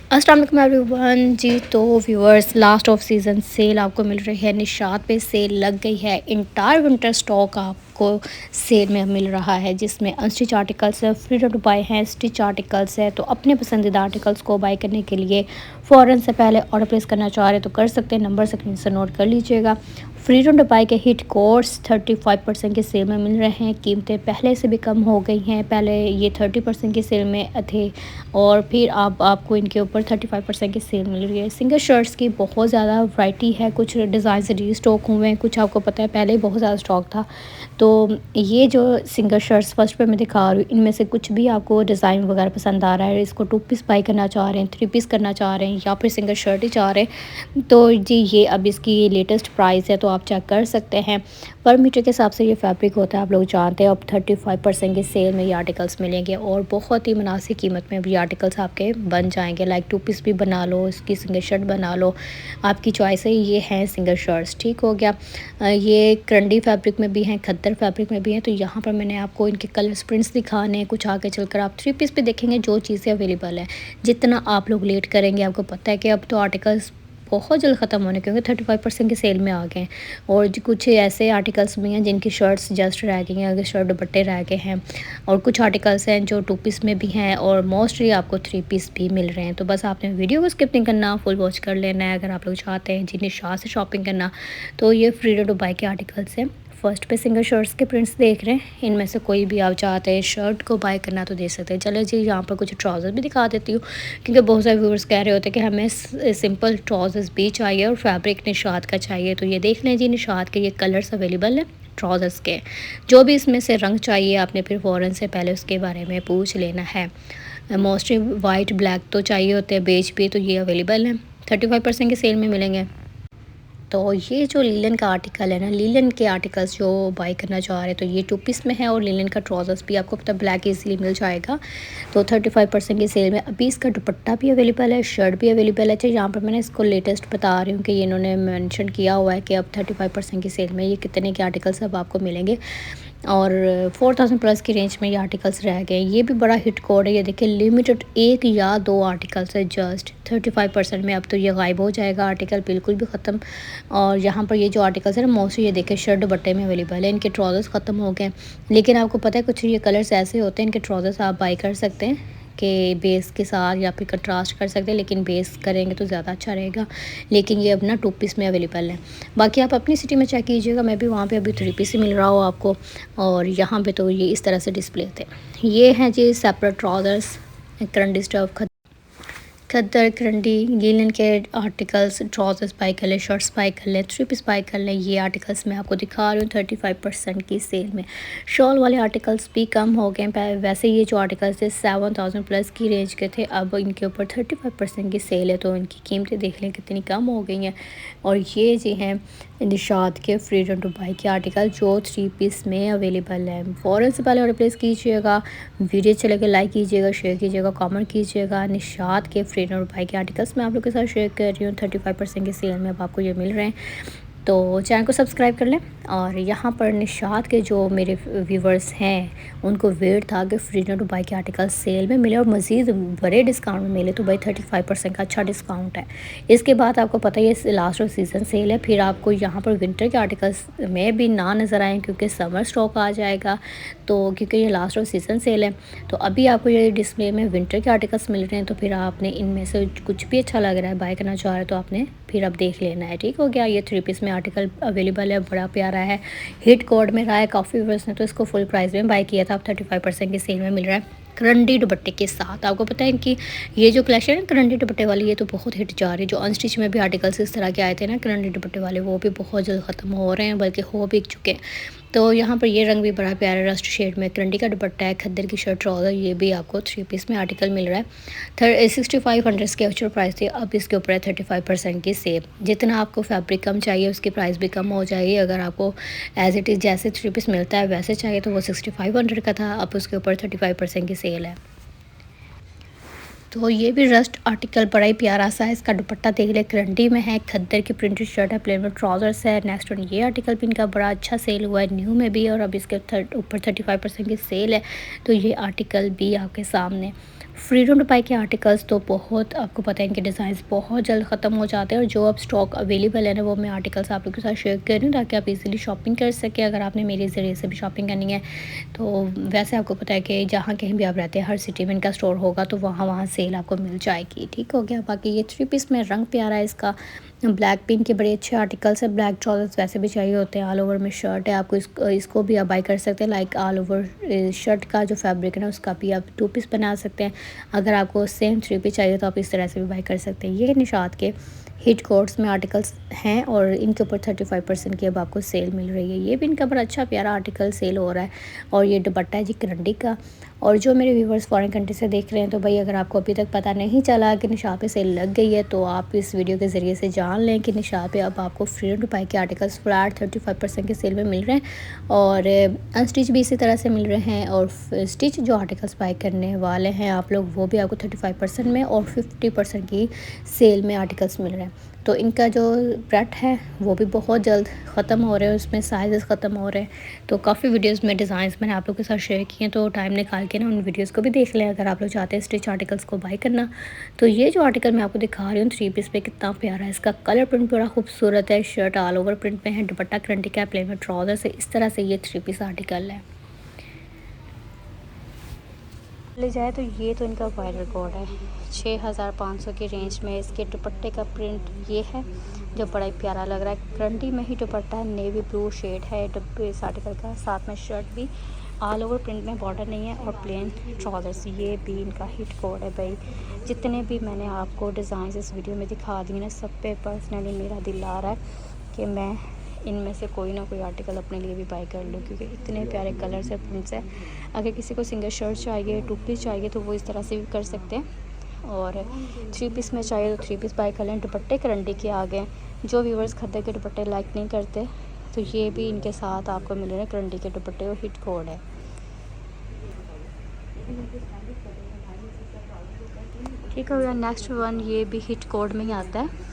अस्सलाम वालेकुम एवरीवन जी। तो viewers, last of season sale आपको मिल रही है। निशात पे सेल लग गई है। इंटायर विंटर स्टॉक आपको सेल में मिल रहा है, जिसमें अनस्टिच आर्टिकल्स है, फ्री टू बाय हैं, स्टिच आर्टिकल्स है। तो अपने पसंदीदा आर्टिकल्स को बाय करने के लिए फ़ौरन से पहले ऑर्डर प्लेस करना चाह रहे तो कर सकते हैं। नंबर स्क्रीन से नोट कर लीजिएगा। फ्री टू बाय के हिट कोर्स 35% के सेल में मिल रहे हैं। कीमतें पहले से भी कम हो गई हैं। पहले ये 30% की सेल में थे और फिर आपको इनके ऊपर 35% की सेल मिल रही है। सिंगल शर्ट्स की बहुत ज़्यादा वैरायटी है। कुछ डिज़ाइन रीस्टॉक हुए हैं, कुछ आपको पता है पहले ही बहुत ज़्यादा स्टॉक था। तो ये जो सिंगल शर्ट्स फर्स्ट पे मैं दिखा रही हूँ, इनमें से कुछ भी आपको डिज़ाइन वगैरह पसंद आ रहा है, इसको 2 पीस बाई करना चाह रहे हैं, 3 पीस करना चाह रहे हैं या फिर सिंगल शर्ट ही चाह रहे हैं, तो जी ये अब इसकी लेटेस्ट प्राइस है, तो आप चेक कर सकते हैं। पर मीटर के हिसाब से ये फैब्रिक होता है, आप लोग जानते हैं। अब 35% की सेल में ये आर्टिकल्स मिलेंगे और बहुत ही मुनासिब कीमत में अब ये आर्टिकल्स आपके बन जाएंगे। लाइक 2 पीस भी बना लो, इसकी सिंगल शर्ट बना लो, आपकी चॉइस है। ये हैं सिंगल शर्ट्स, ठीक हो गया। ये क्रंडी फैब्रिक में भी हैं, खद्दर फैब्रिक में भी हैं। तो यहाँ पर मैंने आपको इनके कलर प्रिंट्स दिखाने हैं। कुछ आगे चलकर आप 3 पीस भी देखेंगे, जो चीज़ें अवेलेबल है। जितना आप लोग लेट करेंगे, आपको पता है कि अब तो आर्टिकल्स बहुत जल्द ख़त्म होने, क्योंकि 35% की सेल में आ गए हैं। और कुछ ऐसे आर्टिकल्स भी हैं जिनकी शर्ट्स जस्ट रह गई हैं, अगर शर्ट दुपट्टे रह गए हैं। और कुछ आर्टिकल्स हैं जो 2 पीस में भी हैं और मोस्टली आपको 3 पीस भी मिल रहे हैं। तो बस आपने वीडियो को स्किप नहीं करना, फुल वॉच कर लेना है। अगर आप लोग चाहते हैं जी निशात से शॉपिंग करना, तो ये फ्री टू बाय के आर्टिकल्स हैं। फर्स्ट पे सिंगल शर्ट्स के प्रिंट्स देख रहे हैं, इनमें से कोई भी आप चाहते हैं शर्ट को बाय करना तो दे सकते हैं। चलो जी, यहाँ पर कुछ ट्राउज़र भी दिखा देती हूँ, क्योंकि बहुत सारे व्यूअर्स कह रहे होते हैं कि हमें सिंपल ट्राउज़र्स भी चाहिए और फैब्रिक निशात का चाहिए। तो ये देख लें जी, निशात के ये कलर्स अवेलेबल हैं ट्राउज़र्स के। जो भी इसमें से रंग चाहिए, आपने फिर फ़ौरन से पहले उसके बारे में पूछ लेना है। मोस्टली वाइट ब्लैक तो चाहिए होते हैं, बेज भी, तो ये अवेलेबल हैं। 35% के सेल में मिलेंगे। तो ये जो लीलन का आर्टिकल है ना, लीलन के आर्टिकल्स जो बाय करना चाह रहे हैं, तो ये 2 पीस में है और लीलन का ट्राउज़र्स भी आपको पता ब्लैक इजीली मिल जाएगा। तो 35% की सेल में अभी इसका दुपट्टा भी अवेलेबल है, शर्ट भी अवेलेबल है। अच्छा, यहाँ पर मैंने इसको लेटेस्ट बता रही हूँ कि इन्होंने मेंशन किया हुआ है कि अब 35% की सेल में ये कितने के आर्टिकल्स अब आपको मिलेंगे। और 4000 प्लस की रेंज में ये आर्टिकल्स रह गए। ये भी बड़ा हिट कोड है। ये देखिए, लिमिटेड 1 या 2 आर्टिकल्स है जस्ट 35% में। अब तो ये गायब हो जाएगा, आर्टिकल बिल्कुल भी ख़त्म। और यहाँ पर ये जो आर्टिकल्स है ना, मोस्टली ये देखिए शर्ट दुपट्टे में अवेलेबल है। इनके ट्राउज़र्स ख़त्म हो गए, लेकिन आपको पता है कुछ ये कलर्स ऐसे होते हैं, इनके ट्राउज़र्स आप बाई कर सकते हैं कि बेस के साथ या फिर कंट्रास्ट कर सकते हैं, लेकिन बेस करेंगे तो ज़्यादा अच्छा रहेगा। लेकिन ये अब ना 2 पीस में अवेलेबल है। बाकी आप अपनी सिटी में चेक कीजिएगा, मैं भी वहाँ पे अभी 3 पीस ही मिल रहा हो आपको। और यहाँ पे तो ये इस तरह से डिस्प्ले थे। ये हैं जी सेपरेट ट्राउज़र्स, करंट स्टफ, खद्दर, क्रंडी, लीलन के आर्टिकल्स, ट्राउज़र्स बाय कर लें, शर्ट्स बाय कर लें, 3 पीस बाय कर लें। ये आर्टिकल्स मैं आपको दिखा रही हूँ 35% की सेल में। शॉल वाले आर्टिकल्स भी कम हो गए। वैसे ये जो आर्टिकल्स थे 7000 प्लस की रेंज के थे, अब इनके ऊपर 35% की सेल है, तो इनकी कीमतें देख लें कितनी कम हो गई हैं। और ये जी हैं निशात के फ्री टू बाय के आर्टिकल, जो 3 पीस में अवेलेबल है। फ़ौरन से पहले ऑर्डर प्लेस कीजिएगा। वीडियो अच्छे लगे लाइक कीजिएगा, शेयर कीजिएगा, कमेंट कीजिएगा। निशात के फ्री टू बाय के आर्टिकल्स मैं आप लोग के साथ शेयर कर रही हूँ। 35% की सेल में अब आपको ये मिल रहे हैं। तो चैनल को सब्सक्राइब कर लें। और यहाँ पर निशात के जो मेरे व्यूवर्स हैं, उनको वेट था कि फ्री टू बाय के आर्टिकल सेल में मिले और मज़ीद बड़े डिस्काउंट में मिले। तो भाई 35% का अच्छा डिस्काउंट है। इसके बाद आपको पता ही है लास्ट ऑफ सीज़न सेल है, फिर आपको यहाँ पर विंटर के आर्टिकल्स में भी ना नज़र आए, क्योंकि समर स्टॉक आ जाएगा। तो क्योंकि ये लास्ट ऑफ सीज़न सेल है, तो अभी आपको ये डिस्प्ले में विंटर के आर्टिकल्स मिल रहे हैं। तो फिर आपने इनमें से कुछ भी अच्छा लग रहा है, बाय करना चाह रहे हैं, तो आपने फिर अब देख लेना है, ठीक हो गया। ये 3 पीस में आर्टिकल अवेलेबल है, बड़ा प्यारा है, हिट कोड में रहा है। काफ़ी व्यूअर्स ने तो इसको फुल प्राइस में बाय किया था। अब 35% की सेल में मिल रहा है करंडी दुपट्टे के साथ। आपको पता है कि ये जो कलेक्शन है करंडी दुपट्टे वाली, ये तो बहुत हिट जा रही है। जो अनस्टिच में भी आर्टिकल्स इस तरह के आए थे ना करंडी दुपट्टे वाले, वो भी बहुत जल्द ख़त्म हो रहे हैं, बल्कि हो भी चुके हैं। तो यहाँ पर ये रंग भी बड़ा प्यारा रस्ट शेड में करंडी का दुपट्टा है, खद्दर की शर्ट ट्राउज़र, ये भी आपको 3 पीस में आर्टिकल मिल रहा है। 6500 की एक्चुअल प्राइस थी, अब इसके ऊपर है 35% की सेल। जितना आपको फैब्रिक कम चाहिए, उसकी प्राइस भी कम हो जाएगी। अगर आपको एज इट इज़ जैसे 3 पीस मिलता है वैसे चाहिए, तो वो 6500 का था, अब उसके ऊपर 35% की सेल है। तो ये भी रस्ट आर्टिकल बड़ा ही प्यारा सा है। इसका दुपट्टा देख ले, करंडी में है, खद्दर की प्रिंटेड शर्ट है, प्लेन में ट्राउज़र्स है। नेक्स्ट वन, ये आर्टिकल भी इनका बड़ा अच्छा सेल हुआ है न्यू में भी, और अब इसके ऊपर 35% की सेल है। तो ये आर्टिकल भी आपके सामने। फ्रीडम टू बाई के आर्टिकल्स तो बहुत आपको पता है, इनके डिज़ाइंस बहुत जल्द ख़त्म हो जाते हैं और जो अब स्टॉक अवेलेबल है ना, वो मैं आर्टिकल्स आप लोगों के साथ शेयर कर रही हूँ ताकि आप इजीली शॉपिंग कर सकें। अगर आपने मेरे ज़रिए से भी शॉपिंग करनी है तो वैसे आपको पता है कि जहाँ कहीं भी आप रहते हैं हर सिटी में इनका स्टोर होगा, तो वहाँ वहाँ सेल आपको मिल जाएगी। ठीक हो गया। बाकी ये 3 पीस में रंग प्यारा है इसका, ब्लैक पिंक के बड़े अच्छे आर्टिकल्स है। ब्लैक ट्राउजर्स वैसे भी चाहिए होते हैं, ऑल ओवर में शर्ट है, आपको इसको भी आप बाई कर सकते हैं। लाइक ऑल ओवर शर्ट का जो फैब्रिक है ना, उसका भी आप 2 पीस बना सकते हैं। अगर आपको सेम 3 पीस चाहिए तो आप इस तरह से भी बाई कर सकते हैं। ये निशात के हिट कोट्स में आर्टिकल्स हैं और इनके ऊपर 35% की अब आपको सेल मिल रही है। ये भी इनका बड़ा अच्छा प्यारा आर्टिकल सेल हो रहा है। और ये दुपट्टा है जी करंडी का। और जो मेरे व्यूवर्स फॉरेन कंट्री से देख रहे हैं, तो भाई अगर आपको अभी तक पता नहीं चला कि निशात पे सेल लग गई है, तो आप इस वीडियो के ज़रिए से जान लें कि निशात पे अब आपको फ्रीडम टू बाई के आर्टिकल्स फ्लैट 35% के सेल में मिल रहे हैं। और अनस्टिच भी इसी तरह से मिल रहे हैं। और स्टिच जो आर्टिकल्स बाई करने वाले हैं आप लोग, वो भी आपको 35% में और 50% की सेल में आर्टिकल्स मिल रहे हैं। तो इनका जो ब्रेड है वो भी बहुत जल्द ख़त्म हो रहे हैं, उसमें साइज़ ख़त्म हो रहे हैं। तो काफ़ी वीडियोस में डिज़ाइंस मैंने आप लोगों के साथ शेयर किए हैं, तो टाइम निकाल के ना उन वीडियोस को भी देख लें अगर आप लोग चाहते हैं स्टिच आर्टिकल्स को बाई करना। तो ये जो आर्टिकल मैं आपको दिखा रही हूँ 3 पीस पे, कितना प्यारा है। इसका कलर प्रिंट बड़ा खूबसूरत है। शर्ट ऑल ओवर प्रिंट में है, दुपट्टा करंटी का प्लेन में ट्राउज़र से, इस तरह से ये 3 पीस आर्टिकल है। ले जाए तो ये तो इनका वायरल कोड है 6500 की रेंज में। इसके दुपट्टे का प्रिंट ये है जो बड़ा ही प्यारा लग रहा है। करंटी में ही दुपट्टा है, नेवी ब्लू शेड है इस आर्टिकल का। साथ में शर्ट भी ऑल ओवर प्रिंट में, बॉर्डर नहीं है, और प्लेन ट्राउजर्स। ये भी इनका हिट कोड है भाई। जितने भी मैंने आपको डिज़ाइन इस वीडियो में दिखा दी ना, सब पे पर्सनली मेरा दिल आ रहा है कि मैं इनमें से कोई ना कोई आर्टिकल अपने लिए भी बाई कर लूँ, क्योंकि इतने प्यारे कलर्स है, प्रिंट्स है। अगर किसी को सिंगल शर्ट चाहिए, 2 पीस चाहिए, तो वो इस तरह से भी कर सकते हैं। और 3 पीस में चाहिए तो 3 पीस बाई कर लें। दुपट्टे करंडी के आ गए। जो व्यूवर्स खद्दर के दुपट्टे लाइक नहीं करते, तो ये भी इनके साथ आपको मिल रहे हैं करंडी के दुपट्टे, और हिट कोड है। ठीक हो गया। नेक्स्ट वन ये भी हिट कोड में ही आता है।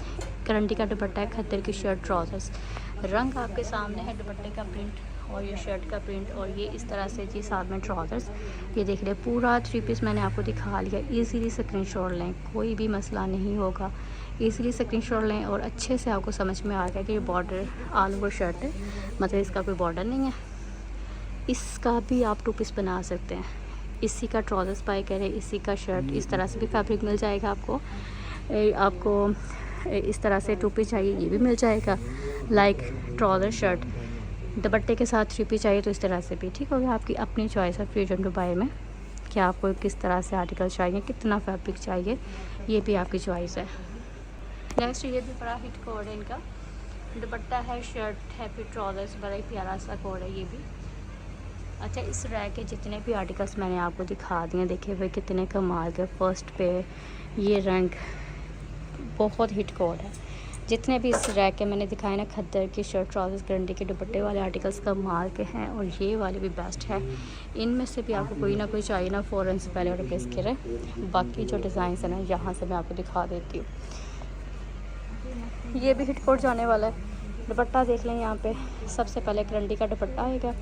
करंडी का दुपट्टा है, खद्दर की शर्ट, ट्राउजर्स। रंग आपके सामने है, दुपट्टे का प्रिंट और ये शर्ट का प्रिंट, और ये इस तरह से जी साथ में ट्राउजर्स। ये देख ले, पूरा 3 पीस मैंने आपको दिखा लिया। इजीली स्क्रीनशॉट लें, कोई भी मसला नहीं होगा। इजीली स्क्रीनशॉट लें और अच्छे से आपको समझ में आ गया कि ये बॉर्डर ऑल ओवर शर्ट है, मतलब इसका कोई बॉर्डर नहीं है। इसका भी आप 2 पीस बना सकते हैं। इसी का ट्राउजर्स बाई करें, इसी का शर्ट, इस तरह से भी फैब्रिक मिल जाएगा आपको। इस तरह से 2 पीस चाहिए, ये भी मिल जाएगा। लाइक ट्राउज़र शर्ट दुपट्टे के साथ 3 पीस चाहिए तो इस तरह से भी। ठीक हो गया। आपकी अपनी चॉइस है फ्रीडम टू बाई में कि आपको किस तरह से आर्टिकल चाहिए, कितना फैब्रिक चाहिए, ये भी आपकी चॉइस है। नेक्स्ट ये भी बड़ा हिट कोड है इनका। दुपट्टा है, शर्ट है, फिर ट्राउजर्स, बड़ा ही प्यारा सा कोड है ये भी। अच्छा, इस रैक के जितने भी आर्टिकल्स मैंने आपको दिखा दिए, देखिए भाई कितने कमाल के। फर्स्ट पे ये रंग बहुत हिट कोड है। जितने भी इस रैक के मैंने दिखाए ना, खद्दर की शर्ट, ट्राउजर्स, करंडी के दुपट्टे वाले आर्टिकल्स कमाल के हैं, और ये वाले भी बेस्ट है। इनमें से भी आपको कोई ना कोई चाहिए ना, फ़ौरन से पहले ऑर्डर प्लेस करें। बाकी जो डिज़ाइन है ना, यहाँ से मैं आपको दिखा देती हूँ। ये भी हिट कोड जाने वाला है। दुपट्टा देख लें, यहाँ पे सबसे पहले करंडी का दुपट्टा आएगा,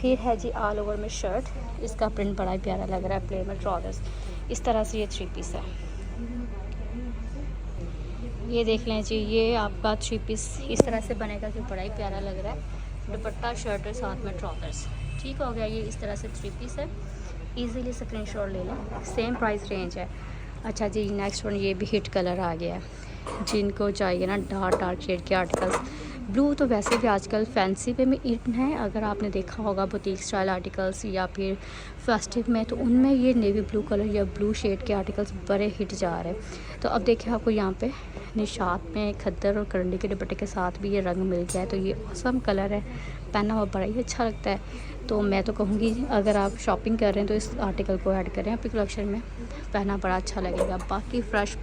फिर है जी ऑल ओवर में शर्ट। इसका प्रिंट बड़ा ही प्यारा लग रहा है, प्लेन में ट्राउजर्स। इस तरह से ये 3 पीस है। ये देख लें जी, ये आपका 3 पीस इस तरह से बनेगा जो बड़ा ही प्यारा लग रहा है। दुपट्टा, शर्ट और साथ में ट्राउजर्स। ठीक हो गया। ये इस तरह से 3 पीस है। इजीली स्क्रीनशॉट ले लें, सेम प्राइस रेंज है। अच्छा जी, नेक्स्ट वन ये भी हिट कलर आ गया है। जिनको चाहिए ना डार्क शेड के आर्टिकल्स, ब्लू तो वैसे भी आजकल फैंसी पे में इन है। अगर आपने देखा होगा बुटीक स्टाइल आर्टिकल्स या फिर फेस्टिव में, तो उनमें ये नेवी ब्लू कलर या ब्लू शेड के आर्टिकल्स बड़े हिट जा रहे हैं। तो अब देखिए आपको यहाँ पे निशात में खद्दर और करंडी के दुपट्टे के साथ भी ये रंग मिल गया है। तो ये औसम कलर है, पहना हुआ बड़ा ही अच्छा लगता है। तो मैं तो कहूँगी अगर आप शॉपिंग कर रहे हैं तो इस आर्टिकल को ऐड करें अपनी कलेक्शन में, पहना बड़ा अच्छा लगेगा। बाकी फ्रेश